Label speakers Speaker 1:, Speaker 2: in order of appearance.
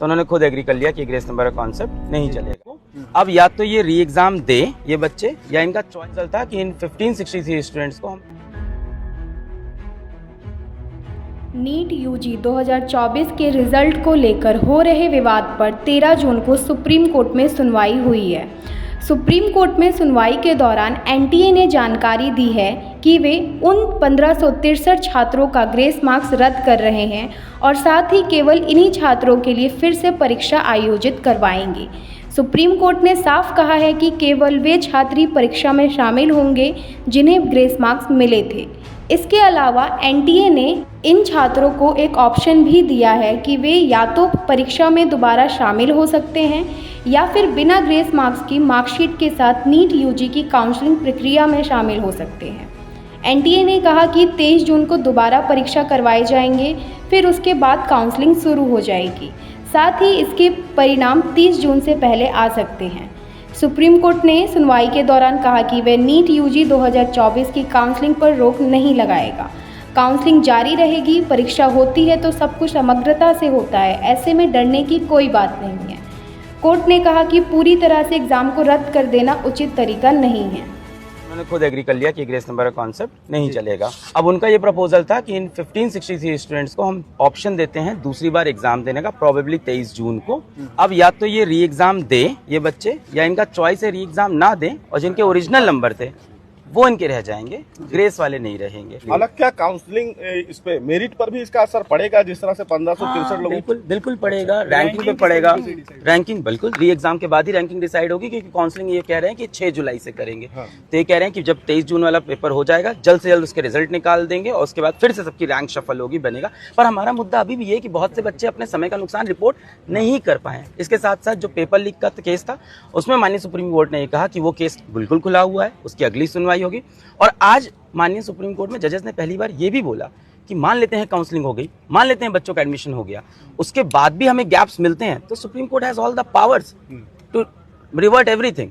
Speaker 1: तो उन्होंने खुद एग्री कर लिया कि ग्रेस नंबर का कॉन्सेप्ट नहीं चलेगा। अब या तो ये री एग्जाम दे ये बच्चे, या इनका चॉइस चलता कि इन 1563 स्टूडेंट्स को हम
Speaker 2: नीट यूजी 2024 के रिजल्ट को लेकर हो रहे विवाद पर 13 जून को सुप्रीम कोर्ट में सुनवाई हुई है। सुप्रीम कोर्ट में सुनवाई के दौरान एनटीए ने जानकारी दी है कि वे उन 1563 छात्रों का ग्रेस मार्क्स रद्द कर रहे हैं और साथ ही केवल इन्हीं छात्रों के लिए फिर से परीक्षा आयोजित करवाएंगे। सुप्रीम कोर्ट ने साफ कहा है कि केवल वे छात्री परीक्षा में शामिल होंगे जिन्हें ग्रेस मार्क्स मिले थे। इसके अलावा एनटीए ने इन छात्रों को एक ऑप्शन भी दिया है कि वे या तो परीक्षा में दोबारा शामिल हो सकते हैं या फिर बिना ग्रेस मार्क्स की मार्कशीट के साथ नीट यूजी की काउंसलिंग प्रक्रिया में शामिल हो सकते हैं। एनटीए ने कहा कि 23 जून को दोबारा परीक्षा करवाए जाएंगे, फिर उसके बाद काउंसलिंग शुरू हो जाएगी। साथ ही इसके परिणाम 30 जून से पहले आ सकते हैं। सुप्रीम कोर्ट ने सुनवाई के दौरान कहा कि वह नीट यूजी 2024 की काउंसलिंग पर रोक नहीं लगाएगा। काउंसलिंग जारी रहेगी। परीक्षा होती है तो सब कुछ समग्रता से होता है, ऐसे में डरने की कोई बात नहीं है। कोर्ट ने कहा कि पूरी तरह से एग्जाम को रद्द कर देना उचित तरीका नहीं है।
Speaker 1: उन्होंने खुद एग्री कर लिया कि ग्रेस नंबर का कॉन्सेप्ट नहीं चलेगा। अब उनका ये प्रपोजल था कि इन 1563 स्टूडेंट्स को हम ऑप्शन देते हैं दूसरी बार एग्जाम देने का, प्रोबेबली 23 जून को। अब या तो ये री एग्जाम दे ये बच्चे, या इनका चॉइस है री एग्जाम ना दे और जिनके ओरिजिनल नंबर थे वो इनके रह जाएंगे, ग्रेस वाले नहीं रहेंगे।
Speaker 3: अलग क्या काउंसलिंग इस पे मेरिट पर भी इसका असर पड़ेगा, जिस तरह से 1563 लोगों
Speaker 1: बिल्कुल बिल्कुल पड़ेगा, रैंकिंग पे पड़ेगा। रैंकिंग बिल्कुल री एग्जाम के बाद ही रैंकिंग डिसाइड होगी, क्योंकि काउंसलिंग ये कह रहे हैं कि 6 जुलाई से करेंगे। तो ये कह रहे हैं कि जब 23 जून वाला पेपर हो जाएगा जल्द से जल्द उसके रिजल्ट निकाल देंगे और उसके बाद फिर से सबकी रैंक शफल होगी, बनेगा। पर हमारा मुद्दा अभी भी ये कि बहुत से बच्चे अपने समय का नुकसान रिपोर्ट नहीं कर पाए। इसके साथ साथ जो पेपर लीक का केस था उसमें माननीय सुप्रीम कोर्ट ने ये कहा कि वो केस बिल्कुल खुला हुआ है, उसकी अगली सुनवाई होगी। और आज माननीय सुप्रीम कोर्ट में जजेस ने पहली बार ये भी बोला कि मान लेते हैं काउंसलिंग हो गई, मान लेते हैं बच्चों का एडमिशन हो गया, उसके बाद भी हमें गैप्स मिलते हैं तो Supreme Court has all the powers to revert everything.